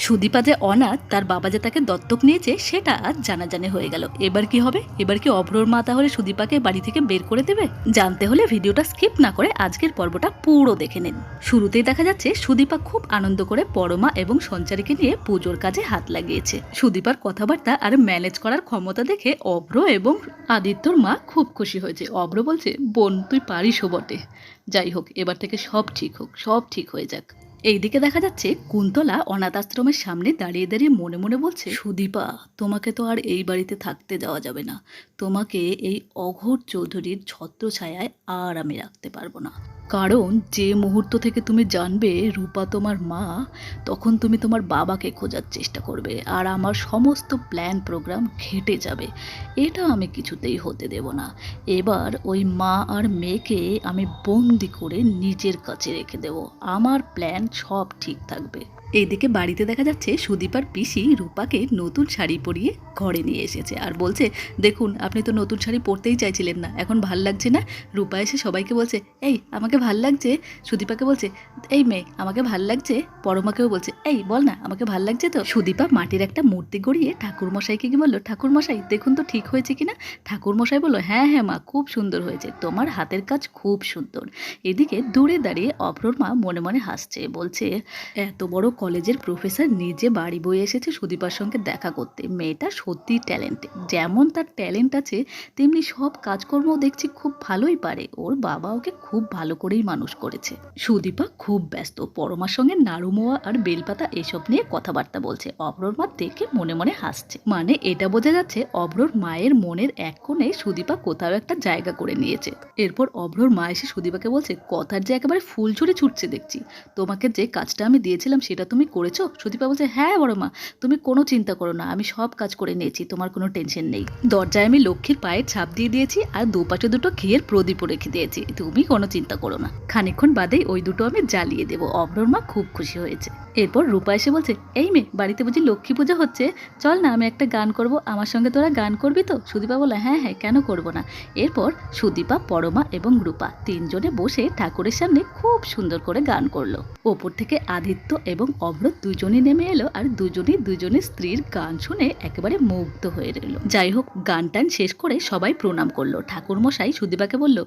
সুদীপা যে অনাথ, তার বাবা যে তাকে দত্তক নিয়েছে সেটা আজ জানাজানি হয়ে গেল। এবার কি হবে? এবার কি অভ্রর মা তাহলে সুদীপাকে বাড়ি থেকে বের করে দেবে? জানতে হলে ভিডিওটা স্কিপ না করে আজকের পর্বটা পুরো দেখে নিন। শুরুতেই দেখা যাচ্ছে সুদীপা খুব আনন্দ করে পরমা এবং সঞ্চারীকে নিয়ে পুজোর কাজে হাত লাগিয়েছে। সুদীপার কথাবার্তা আর ম্যানেজ করার ক্ষমতা দেখে অভ্র এবং আদিত্যর মা খুব খুশি হয়েছে। অভ্র বলছে, বোন তুই পারিসও বটে। যাই হোক, এবার থেকে সব ঠিক হোক, সব ঠিক হয়ে যাক। এইদিকে দেখা যাচ্ছে কুন্তলা অনাথ আশ্রমের সামনে দাঁড়িয়ে দাঁড়িয়ে মনে মনে বলছে, সুদীপা তোমাকে তো আর এই বাড়িতে থাকতে দেওয়া যাবে না। তোমাকে এই অঘোর চৌধুরীর ছত্রছায়ায় আর আমি রাখতে পারবো না। কারণ যে মুহূর্ত থেকে তুমি জানবে রূপা তোমার মা, তখন তুমি তোমার বাবাকে খোঁজার চেষ্টা করবে আর আমার সমস্ত প্ল্যান প্রোগ্রাম ঘেটে যাবে। এটা আমি কিছুতেই হতে দেব না। এবার ওই মা আর মেয়েকে আমি বন্দি করে নিজের কাছে রেখে দেব। আমার প্ল্যান সব ঠিক থাকবে। এইদিকে বাড়িতে দেখা যাচ্ছে সুদীপার পিসি রূপাকে নতুন শাড়ি পরিয়ে ঘরে নিয়ে এসেছে আর বলছে, দেখুন আপনি তো নতুন শাড়ি পরতেই চাইছিলেন না, এখন ভাল লাগছে না? রূপা এসে সবাইকে বলছে, এই আমাকে ভাল লাগছে। সুদীপাকে বলছে, এই মেয়ে আমাকে ভাল লাগছে। পরমাকেও বলছে, এই বল না আমাকে ভাল লাগছে তো। সুদীপা মাটির একটা মূর্তি গড়িয়ে ঠাকুরমশাইকে গিয়ে বললো, ঠাকুরমশাই দেখুন তো ঠিক হয়েছে কিনা। ঠাকুরমশাই বললো, হ্যাঁ হ্যাঁ মা, খুব সুন্দর হয়েছে, তোমার হাতের কাজ খুব সুন্দর। এদিকে দূরে দাঁড়িয়ে অপরর মা মনে মনে হাসছে, বলছে, এত বড় কলেজের প্রফেসর নিজে বাড়ি বয়ে এসেছে সুদীপার সঙ্গে দেখা করতে। মেয়েটা সত্যি ট্যালেন্টেড, যেমন তার ট্যালেন্ট আছে তেমনি সব কাজকর্ম দেখছি খুব ভালোই পারে। ওর বাবা ওকে খুব ভালো করেই মানুষ করেছে। সুদীপা খুব ব্যস্ত, পরমার সঙ্গে নাড়ুমোয়া আর বেলপাতা এসব নিয়ে কথাবার্তা বলছে। অভ্রর মা দেখে মনে মনে হাসছে, মানে এটা বোঝা যাচ্ছে অভ্রর মায়ের মনের এক কোণে সুদীপা কোথাও একটা জায়গা করে নিয়েছে। এরপর অভ্রর মা এসে সুদীপাকে বলছে, কথার যে একেবারে ফুল ঝুড়ে ছুটছে দেখছি। তোমাকে যে কাজটা আমি দিয়েছিলাম সেটা তুমি করেছো? সুদীপা বলছে, হ্যাঁ বড় মা, তুমি কোনো চিন্তা করো না, আমি সব কাজ করে নিয়েছি, তোমার কোনো টেনশন নেই। দরজায় আমি লক্ষ্মীর পায়ের ছাপ দিয়ে দিয়েছি আর দুপাশে দুটো ঘিয়ের প্রদীপও রেখে দিয়েছি, তুমি কোনো চিন্তা করো না। খানিকক্ষণ বাদেই ওই দুটো আমি জ্বালিয়ে দেবো। অভ্রর মা খুব খুশি হয়েছে। এরপর রূপা এসে বলছে, এই মেয়ে বাড়িতে বুঝি লক্ষ্মী পুজো হচ্ছে, চল না আমি একটা গান করব, আমার সঙ্গে তোরা গান করবি তো? সুদীপা বলে, হ্যাঁ হ্যাঁ, কেন করব না। এরপর সুদীপা, পরমা এবং রূপা তিনজনে বসে ঠাকুরের সামনে খুব সুন্দর করে গান করলো। ওপর থেকে আদিত্য এবং অভ্র দুজনই নেমে এলো আর দুজনের স্ত্রীর গান শুনে একেবারে মুগ্ধ হয়ে রইল। যাই হোক, গান টান শেষ করে সবাই প্রণাম করলো। ঠাকুরমশাই সুদীপাকে বলল,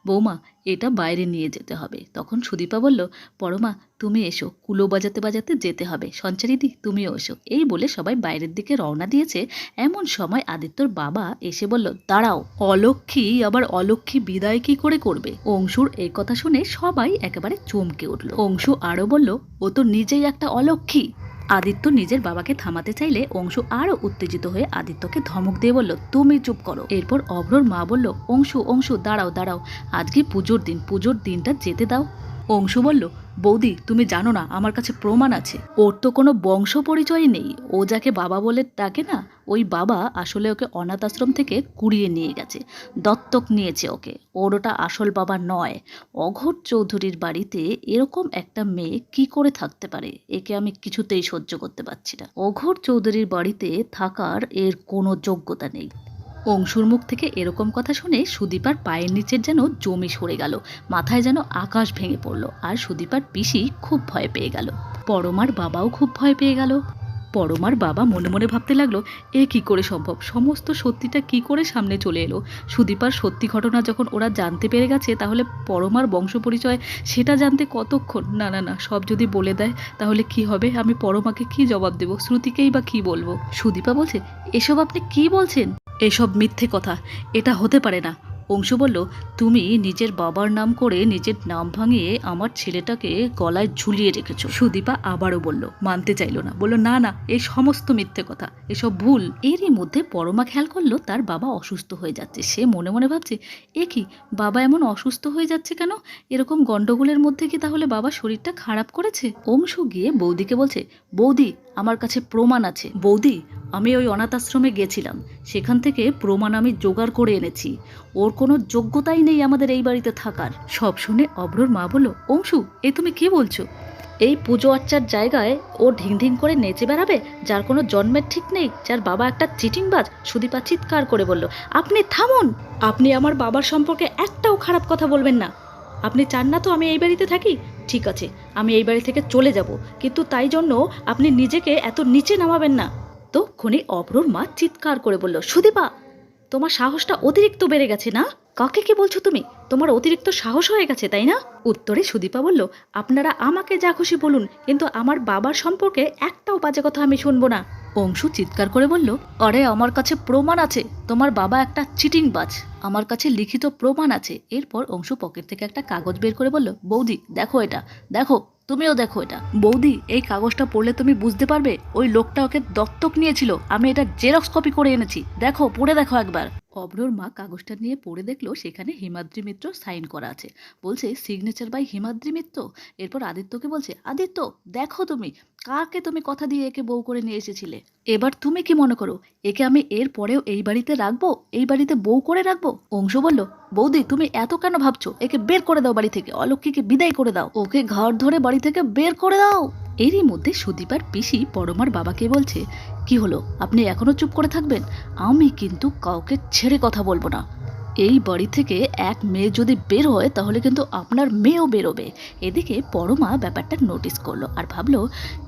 বৌমা এটা বাইরে নিয়ে যেতে হবে। তখন সুদীপা বলল, পরমা তুমি এসো, কুলো বাজাতে বাজাতে যেতে হবে। সঞ্চারিদি তুমিও এসো। এই বলে সবাই বাইরের দিকে রওনা দিয়েছে। এমন সময় আদিত্যর বাবা এসে বলল, দাঁড়াও, অলক্ষ্মী আবার অলক্ষ্মী বিদায় কি করে করবে? অংশুর এই কথা শুনে সবাই একেবারে চমকে উঠল। অংশু আরো বলল, ও তো নিজেই একটা অলক্ষ্মী। আদিত্য নিজের বাবাকে থামাতে চাইলে অংশু আরো উত্তেজিত হয়ে আদিত্যকে ধমক দিয়ে বলল, তুমি চুপ করো। এরপর অভ্রর মা বলল, অংশু দাঁড়াও দাঁড়াও, আজকে পুজোর দিন, পুজোর দিনটা যেতে দাও। অংশু বলল, বৌদি তুমি জানো না আমার কাছে প্রমাণ আছে। ওর তো কোনো বংশ পরিচয় নেই, ও যাকে বাবা বলে ডাকে না, ওই বাবা আসলে ওকে অনাথ আশ্রম থেকে কুড়িয়ে নিয়ে গেছে, দত্তক নিয়েছে ওকে। ওর ওটা আসল বাবা নয়। অঘোর চৌধুরীর বাড়িতে এরকম একটা মেয়ে কি করে থাকতে পারে? একে আমি কিছুতেই সহ্য করতে পারছি না। অঘোর চৌধুরীর বাড়িতে থাকার এর কোনো যোগ্যতা নেই। অংশুর মুখ থেকে এরকম কথা শুনে সুদীপার পায়ের নিচের যেন জমি সরে গেল, মাথায় যেন আকাশ ভেঙে পড়ল। আর সুদীপার পিসি খুব ভয় পেয়ে গেল। পরমার বাবাও খুব ভয় পেয়ে গেল। পরমার বাবা মনে মনে ভাবতে লাগলো, এ কি করে সম্ভব? সমস্ত সত্যিটা কি করে সামনে চলে এলো? সুদীপার সত্যি ঘটনা যখন ওরা জানতে পেরে গেছে, তাহলে পরমার বংশ পরিচয় সেটা জানতে কতক্ষণ? না না না, সব যদি বলে দেয় তাহলে কি হবে? আমি পরমাকে কি জবাব দেব? শ্রুতিকেই বা কি বলবো? সুদীপা বলছে, এসব আপনি কি বলছেন? এসব মিথ্যে কথা, এটা হতে পারে না। অংশু বলল, তুমি নিজের বাবার নাম করে নিজের নাম ভাঙিয়ে আমার ছেলেটাকে গলায় ঝুলিয়ে রেখেছো। সুদীপা আবারও বলল, মানতে চাইল না, বলল, না না, এই সমস্ত মিথ্যে কথা, এসব ভুল। এরই মধ্যে পরমা খেয়াল করলো তার বাবা অসুস্থ হয়ে যাচ্ছে। সে মনে মনে ভাবছে, এ কি, বাবা এমন অসুস্থ হয়ে যাচ্ছে কেন? এরকম গন্ডগোলের মধ্যে কি তাহলে বাবা শরীরটা খারাপ করেছে? অংশু গিয়ে বৌদিকে বলছে, বৌদি আমার কাছে প্রমাণ আছে। বৌদি আমি ওই অনাথ আশ্রমে গেছিলাম, সেখান থেকে প্রমাণ আমি জোগাড় করে এনেছি। ওর কোনো যোগ্যতাই নেই আমাদের এই বাড়িতে থাকার। সব শুনে অভ্রর মা বলল, অংশু এ তুমি কি বলছো? এই পুজো আচ্চার জায়গায় ও ঢিং ঢিং করে নেচে বেড়াবে, যার কোনো জন্মের ঠিক নেই, যার বাবা একটা চিটিংবাজ। সুদীপা চিৎকার করে বলল, আপনি থামুন, আপনি আমার বাবার সম্পর্কে একটাও খারাপ কথা বলবেন না। আপনি চান না তো আমি এই বাড়িতে থাকি? ঠিক আছে, আমি এই বাড়ি থেকে চলে যাব, কিন্তু তাই জন্য আপনি নিজেকে এত নিচে নামাবেন না। তক্ষুনি অভ্রর মা চিৎকার করে বলল, সুদীপা, তোমার সাহসটা অতিরিক্ত বেড়ে গেছে না? কাকে কি বলছো তুমি? তোমার অতিরিক্ত সাহস হয়ে গেছে, তাই না? উত্তরে সুদীপা বলল, আপনারা আমাকে যা খুশি বলুন, কিন্তু আমার বাবার সম্পর্কে একটাও বাজে কথা আমি শুনবো না। অংশু চিৎকার করে বলল, আরে আমার কাছে প্রমাণ আছে, তোমার বাবা একটা চিটিংবাজ, আমার কাছে লিখিত প্রমাণ আছে। এরপর অংশু পকেট থেকে একটা কাগজ বের করে বলল, বৌদি দেখো এটা, দেখো, তুমিও দেখো এটা। বৌদি, এই কাগজটা পড়লে তুমি বুঝতে পারবে ওই লোকটা ওকে দত্তক নিয়েছিল। আমি এটা জেরক্স কপি করে এনেছি, দেখো, পড়ে দেখো একবার। অভ্রর মা কাগজটা নিয়ে পড়ে দেখলো সেখানে হিমাদ্রি মিত্র সাইন করা আছে। বলছে সিগনেচার বাই হিমাদ্রি মিত্র। এরপর আদিত্যকে বলছে, আদিত্য দেখো, কাকে তুমি কথা দিয়ে একে বউ করে নিয়ে এসেছিলে, এবার তুমি কি মনে করো একে আমি এর পরেও এই বাড়িতে রাখবো, এই বাড়িতে বউ করে রাখবো? অংশু বলল, বৌদি তুমি এত কেন ভাবছো? একে বের করে দাও বাড়ি থেকে, অলক্ষ্মীকে বিদায় করে দাও, ওকে ঘাড় ধরে বাড়ি থেকে বের করে দাও। এরই মধ্যে সুদীপার পিসি পরমার বাবাকে বলছে, কি হলো, আপনি এখনো চুপ করে থাকবেন? আমি কিন্তু কাউকে ছেড়ে কথা বলবো না। এই বাড়ি থেকে এক মেয়ে যদি বের হয় তাহলে কিন্তু আপনার মেয়েও বেরোবে। এদিকে পরমা ব্যাপারটা নোটিস করলো আর ভাবলো,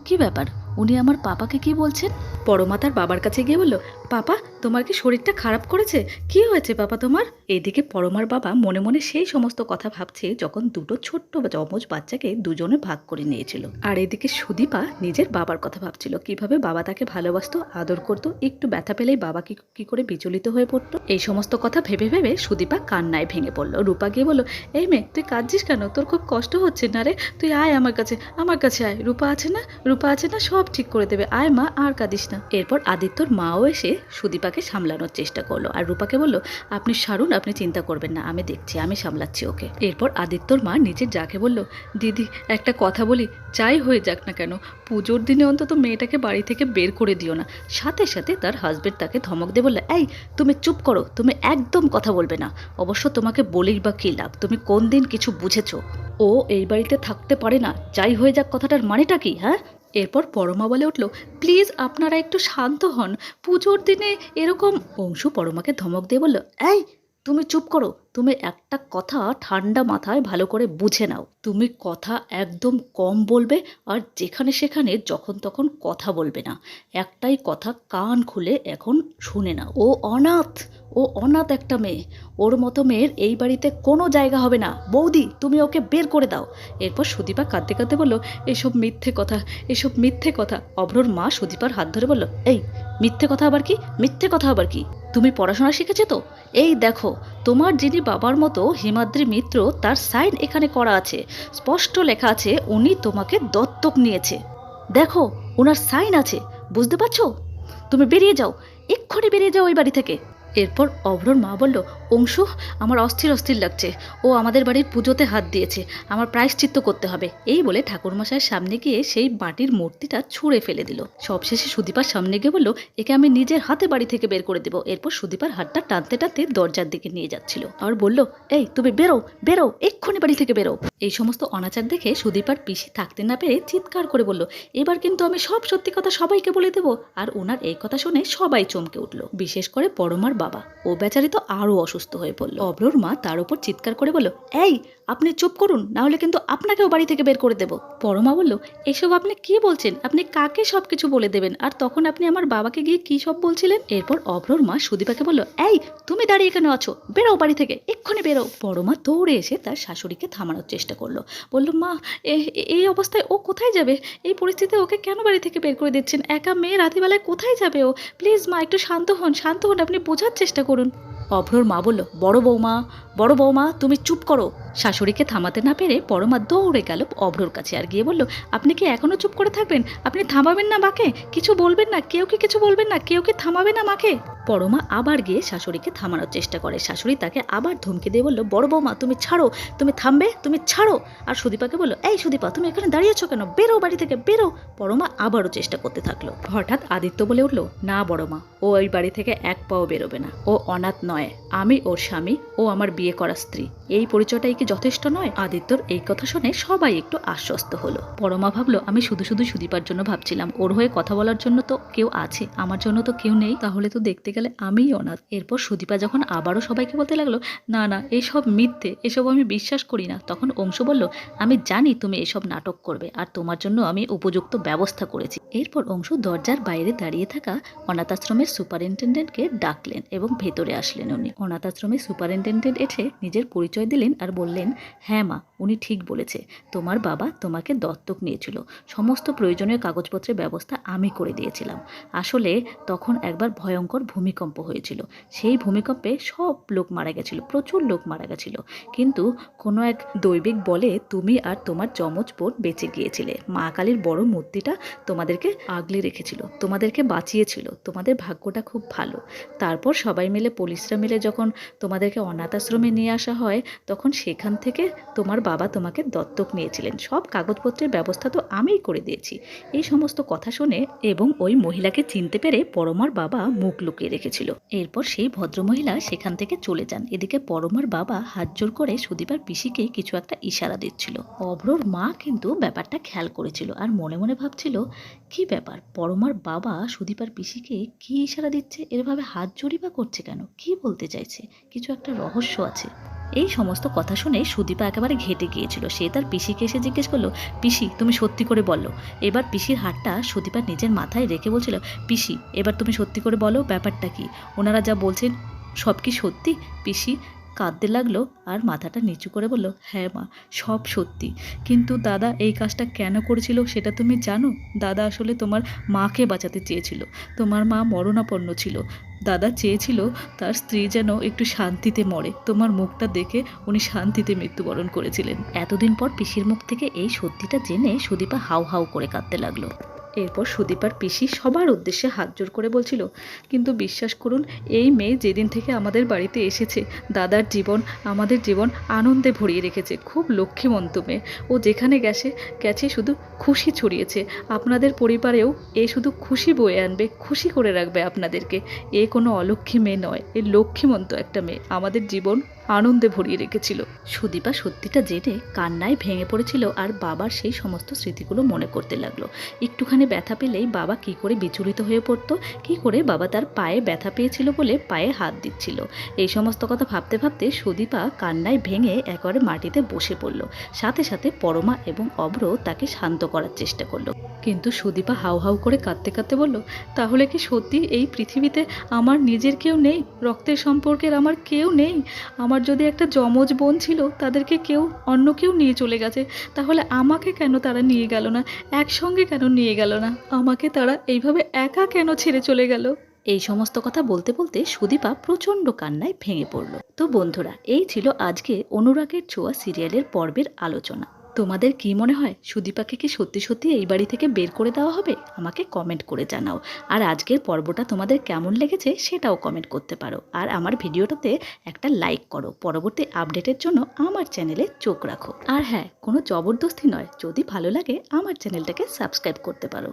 কি ব্যাপার, উনি আমার পাপাকে কি বলছেন? পরমা তার বাবার কাছে গিয়ে বলল, পাপা, তোমার কি শরীরটা খারাপ করেছে? কি হয়েছে পাপা তোমার? এদিকে পরমার বাবা মনে মনে সেই সমস্ত কথা ভাবছে যখন দুটো ছোট্ট যমজ বাচ্চাকে দুজনে ভাগ করে নিয়েছিল। আর এদিকে সুদীপা নিজের বাবার কথা ভাবছিল, কিভাবে বাবা তাকে ভালোবাসতো, আদর করতো, একটু ব্যথা পেলেই বাবা কি করে বিচলিত হয়ে পড়তো। এই সমস্ত কথা ভেবে ভেবে সুদীপা কান্নায় ভেঙে পড়লো। রূপা গিয়ে বলল, এই মেয়ে, তুই কাঁদছিস কেন? তোর খুব কষ্ট হচ্ছে না রে? তুই আয় আমার কাছে আয়, রূপা আছে না, সব ঠিক করে দেবে, আয় মা, আর কাঁদিস না। এরপর আদিত্যর মাও এসে সুদীপাকে সামলানোর চেষ্টা করলো আর রূপাকে বলল, আপনি সারুন, আপনি চিন্তা করবেন না, আমি দেখছি, আমি সামলাচ্ছি ওকে। এরপর আদিত্যর মা নিজের যাকে বলল, দিদি একটা কথা বলি, যাই হয়ে যাক না কেন, পুজোর দিনে অন্তত মেয়েটাকে বাড়ি থেকে বের করে দিও না। সাথে সাথে তার হাজবেন্ড তাকে ধমক দিয়ে বললে, এই তুমি চুপ করো, তুমি একদম কথা বলবে না। অবশ্য তোমাকে বলেই বা কী লাভ, তুমি কোন দিন কিছু বুঝেছো? ও এই বাড়িতে থাকতে পারে না, যাই হয়ে যাক কথাটার মানেটা কি? হ্যাঁ? এরপর পরমা বলে উঠল, প্লিজ আপনারা একটু শান্ত হন, পুজোর দিনে এরকম। অংশু পরমাকে ধমক দিয়ে বলল, এই তুমি চুপ করো, তুমি একটা কথা ঠান্ডা মাথায় ভালো করে বুঝে নাও, তুমি কথা একদম কম বলবে আর যেখানে সেখানে যখন তখন কথা বলবে না। একটাই কথা কান খুলে এখন শুনে নাও, ও অনাথ একটা মেয়ে, ওর মতো মেয়ের এই বাড়িতে কোনো জায়গা হবে না। বৌদি, তুমি ওকে বের করে দাও। এরপর সুদীপা কাঁদতে কাঁদতে বলল, এসব মিথ্যে কথা। অভ্রর মা সুদীপার হাত ধরে বলল, এই মিথ্যে কথা আবার কি? তুমি পড়াশোনা শিখেছো তো? এই দেখো, তোমার যিনি বাবার মতো হিমাদ্রি মিত্র, তার সাইন এখানে করা আছে, স্পষ্ট লেখা আছে উনি তোমাকে দত্তক নিয়েছে। দেখো, ওনার সাইন আছে, বুঝতে পারছো? তুমি বেরিয়ে যাও, এক্ষুনি বেরিয়ে যাও ওই বাড়ি থেকে। এরপর অভ্রর মা বলল, অংশু, আমার অস্থির লাগছে, ও আমাদের বাড়ির পুজোতে হাত দিয়েছে, আমার প্রায়শ্চিত্ত করতে হবে। এই বলে ঠাকুরমশাইয়ের সামনে গিয়ে সেই মাটির মূর্তিটা ছুঁড়ে ফেলে দিল। সবশেষে সুদীপার সামনে গিয়ে বলল, একে আমি নিজের হাতে বাড়ি থেকে বের করে দেব। এরপর সুদীপার হাতটা টানতে টানতে দরজার দিকে নিয়ে যাচ্ছিল আর বলল, এই তুমি বেরো, এক্ষুনি বাড়ি থেকে বেরো। এই সমস্ত অনাচার দেখে সুদীপার পিসি থাকতে না পেরে চিৎকার করে বলল, এবার কিন্তু আমি সব সত্যি কথা সবাইকে বলে দেবো। আর ওনার এই কথা শুনে সবাই চমকে উঠল, বিশেষ করে পরমার বাবা, ও বেচারি তো আরো অসুস্থ হয়ে পড়ল। অভ্রর মা তার উপর চিৎকার করে বলল, এই আপনি চুপ করুন, না হলে কিন্তু আপনাকেও বাড়ি থেকে বের করে দেব। পরমা বলল, এসব আপনি কি বলছেন? আপনি কাকে সবকিছু বলে দেবেন? আর তখন আপনি আমার বাবাকে গিয়ে কি সব বলছিলেন? এরপর অভ্রর মা সুদীপাকে বলল, এই তুমি দাঁড়িয়ে কেন আছো? বেরো বাড়ি থেকে, এক্ষুনি বেরো। পরমা দৌড়ে এসে তার শাশুড়িকে থামানোর চেষ্টা করলো, বলল, মা, এই অবস্থায় ও কোথায় যাবে? এই পরিস্থিতিতে ওকে কেন বাড়ি থেকে বের করে দিচ্ছেন? একা মেয়ে, রাতেবেলায় কোথায় যাবে ও? প্লিজ মা, একটু শান্ত হন, আপনি বোঝার চেষ্টা করুন। অভ্রর মা বলল, বড় বৌমা তুমি চুপ করো। শাশুড়িকে থামাতে না পেরে পরমা দৌড়ে গেল অভ্রর কাছে আর গিয়ে বলল, আপনি কি এখনো চুপ করে থাকবেন? আপনি থামাবেন না মাকে? কিছু বলবেন না? কেউ কি কিছু বলবেন না? কেউ কি থামাবে না মাকে? পরমা আবার গিয়ে শাশুড়িকে থামানোর চেষ্টা করে। শাশুড়ি তাকে আবার ধমকে দিয়ে বলল, বড় বৌমা তুমি ছাড়ো, তুমি থামবে, তুমি ছাড়ো। আর সুদীপাকে বলল, এই সুদীপা, তুমি এখানে দাঁড়িয়েছো কেন? বেরো বাড়ি থেকে, বেরো। পরমা আবারও চেষ্টা করতে থাকলো। হঠাৎ আদিত্য বলে উঠলো, না বড় মা, ও ওই বাড়ি থেকে এক পাও বেরোবে না। ও অনাথ নয়, আমি ওর স্বামী, ও আমার বিয়ে করা স্ত্রী, এই পরিচয়টাই কি যথেষ্ট নয়? আদিত্যর এই কথা শুনে সবাই একটু আশ্বস্ত হলো। পরমা ভাবলো, আমি শুধু সুদীপার জন্য ভাবছিলাম, ওর হয়ে কথা বলার জন্য তো কেউ আছে, আমার জন্য তো কেউ নেই। তাহলে তো দেখতে গেলে আমিই অনাথ। এরপর সুদীপা যখন আবারও সবাইকে বলতে লাগলো, না না এসব মিথ্যে, এসব আমি বিশ্বাস করি না, তখন অংশু বলল, আমি জানি তুমি এসব নাটক করবে আর তোমার জন্য আমি উপযুক্ত ব্যবস্থা করেছি। এরপর অংশু দরজার বাইরে দাঁড়িয়ে থাকা অনাথ আশ্রমের সুপারিনটেন্ডেন্টকে ডাকলেন এবং ভেতরে আসলেন। উনি অনাথ আশ্রমের সুপারিনটেন্ডেন্ট এসে নিজের পরিচয় দিলেন আর বললেন, হ্যাঁ মা, উনি ঠিক বলেছে, তোমার বাবা তোমাকে দত্তক নিয়েছিল, সমস্ত প্রয়োজনীয় কাগজপত্রের ব্যবস্থা আমি করে দিয়েছিলাম। আসলে তখন একবার ভয়ঙ্কর ভূমিকম্প হয়েছিল, সেই ভূমিকম্পে সব লোক মারা গেছিল, প্রচুর লোক মারা গেছিল, কিন্তু কোনো এক দৈবিক বলে তুমি আর তোমার যমজ বোন বেঁচে গিয়েছিলে। মা কালীর বড় মূর্তিটা তোমাদেরকে আগলে রেখেছিল, তোমাদেরকে বাঁচিয়েছিল, তোমাদের ভাগ্যটা খুব ভালো। তারপর সবাই মিলে, পুলিশরা মিলে যখন তোমাদেরকে অনাথ আশ্রমে নিয়ে আসা হয়, তখন সেখান থেকে তোমার বাবা তোমাকে দত্তক নিয়েছিলেন, সব কাগজপত্রের ব্যবস্থা তো আমিই করে দিয়েছি। এই সমস্ত কথা শুনে এবং ওই মহিলাকে চিনতে পেরে পরমার বাবা মুখ লুকিয়ে রেখেছিল। এরপর সেই ভদ্রমহিলা সেখান থেকে চলে যান। এদিকে পরমার বাবা হাত জোর করে সুদীপার পিসিকে কিছু একটা ইশারা দিচ্ছিল। অভ্রর মা কিন্তু ব্যাপারটা খেয়াল করেছিল আর মনে মনে ভাবছিল, কি ব্যাপার, পরমার বাবা সুদীপার পিসিকে কি ইশারা দিচ্ছে, এরভাবে হাত জোড়ই বা করছে কেন, কি বলতে চাইছে, কিছু একটা রহস্য আছে। এই সমস্ত কথা শুনে সুদীপা একেবারে ঘেটে গিয়েছিল। সে তার পিসিকে এসে জিজ্ঞেস করলো, পিসি তুমি সত্যি করে বলো। এবার পিসির হাতটা সুদীপার নিজের মাথায় রেখে বলছিল, পিসি এবার তুমি সত্যি করে বলো ব্যাপারটা কি, ওনারা যা বলছেন সব কি সত্যি? পিসি কাঁদতে লাগলো আর মাথাটা নিচু করে বলল, হ্যাঁ মা, সব সত্যি, কিন্তু দাদা এই কাজটা কেন করেছিল সেটা তুমি জানো? দাদা আসলে তোমার মাকে বাঁচাতে চেয়েছিল, তোমার মা মরণাপন্ন ছিল, দাদা চেয়েছিল তার স্ত্রী যেন একটু শান্তিতে মরে, তোমার মুখটা দেখে উনি শান্তিতে মৃত্যুবরণ করেছিলেন। এতদিন পর পিসির মুখ থেকে এই সত্যিটা জেনে সুদীপা হাউ হাউ করে কাঁদতে লাগলো। এরপর সুদীপার পিসি সবার উদ্দেশ্যে হাত জোর করে বলছিল, কিন্তু বিশ্বাস করুন, এই মেয়ে যেদিন থেকে আমাদের বাড়িতে এসেছে, দাদার জীবন, আমাদের জীবন আনন্দে ভরিয়ে রেখেছে, খুব লক্ষ্মীমন্ত মেয়ে, ও যেখানে গেছে গেছে শুধু খুশি ছড়িয়েছে, আপনাদের পরিবারেও এ শুধু খুশি বয়ে আনবে, খুশি করে রাখবে আপনাদেরকে, এ কোনো অলক্ষ্মী মেয়ে নয়, এ লক্ষ্মীমন্ত একটা মেয়ে, আমাদের জীবন আনন্দে ভরিয়ে রেখেছিল। সুদীপা সত্যিটা জেনে কান্নায় ভেঙে পড়েছিল আর বাবার সেই সমস্ত স্মৃতিগুলো মনে করতে লাগলো। একটুখানি ব্যথা পেলেই বাবা কি করে বিচলিত হয়ে পড়তো, কি করে বাবা তার পায়ে ব্যথা পেয়েছিল বলে পায়ে হাত দিচ্ছিল, এই সমস্ত কথা ভাবতে ভাবতে সুদীপা কান্নায় ভেঙে একেবারে মাটিতে বসে পড়ল। সাথে সাথে পরমা এবং অভ্র তাকে শান্ত করার চেষ্টা করলো, কিন্তু সুদীপা হাউ হাউ করে কাঁদতে কাঁদতে বলল, তাহলে কি সত্যি এই পৃথিবীতে আমার নিজের কেউ নেই, রক্তের সম্পর্কের আমার কেউ নেই? আমার যদি একটা যমজ বোন ছিল, তাদেরকে কেউ অন্য কেউ নিয়ে চলে গেছে, তাহলে আমাকে কেন তারা নিয়ে গেল না, একসঙ্গে কেন নিয়ে গেল না, আমাকে তারা এইভাবে একা কেন ছেড়ে চলে গেল? এই সমস্ত কথা বলতে বলতে সুদীপা প্রচণ্ড কান্নায় ভেঙে পড়ল। তো বন্ধুরা, এই ছিল আজকে অনুরাগের ছোঁয়া সিরিয়ালের পর্বের আলোচনা। তোমাদের কি মনে হয়, সুদীপাকে কি সত্যি সত্যি এই বাড়ি থেকে বের করে দেওয়া হবে? আমাকে কমেন্ট করে জানাও। আর আজকের পর্বটা তোমাদের কেমন লেগেছে সেটাও কমেন্ট করতে পারো। আর আমার ভিডিওটাতে একটা লাইক করো। পরবর্তী আপডেটের জন্য আমার চ্যানেলে চোখ রাখো। আর হ্যাঁ, কোনো জবরদস্তি নয়, যদি ভালো লাগে আমার চ্যানেলটাকে সাবস্ক্রাইব করতে পারো।